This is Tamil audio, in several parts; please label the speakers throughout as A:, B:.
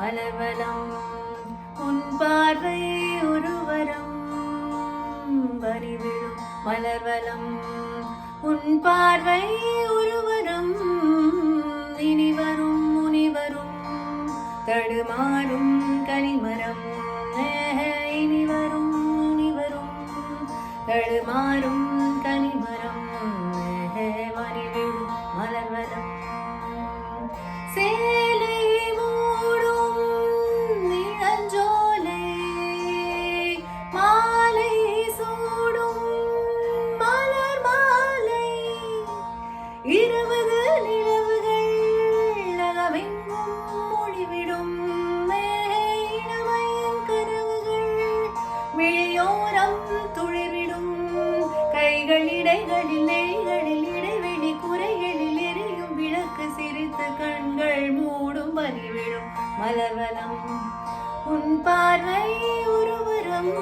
A: மலர்வலம் உன் பார்வை ஒருவரம் பறிவிடும் மலர்வலம் உன் பார்வை ஒருவரம் இனிவரும் முனிவரும் தடுமாறும் கனிமரம் இனிவரும் முனிவரும் தடுமாறும் கனிமரம் பறிவிடும் மலர்வலம் சேலை மூடும் இளஞ்சோலை மாலை சூடும் மலர் மாலை 20 நிலவுகள் நகமெங்கும் மொழிவிடும் இளமையின் கனவுகள் விழியோரம் துளிர்விடும் கைகள் இடைகளில் நெய்களில் இடைவெளி குறைகளில் எரியும் விளக்கு சிரித்து கண்கள் மூடும் பறிவிடும் மலர்வலம் உன் பார்வை ஒருவரம்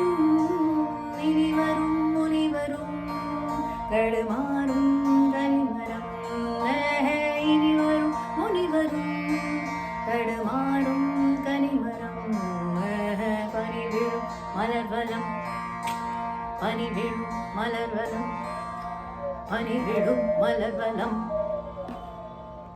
A: இனிவரும் முனிவரும் தடுமாறும் கனிமரம் இனிவரும் முனிவரும் தடுமாறும் கனிமரம் பறிவிடும் மலர்வலம் பனிவிடும் மலர்வலம் பனிவிடும் மலர்வலம்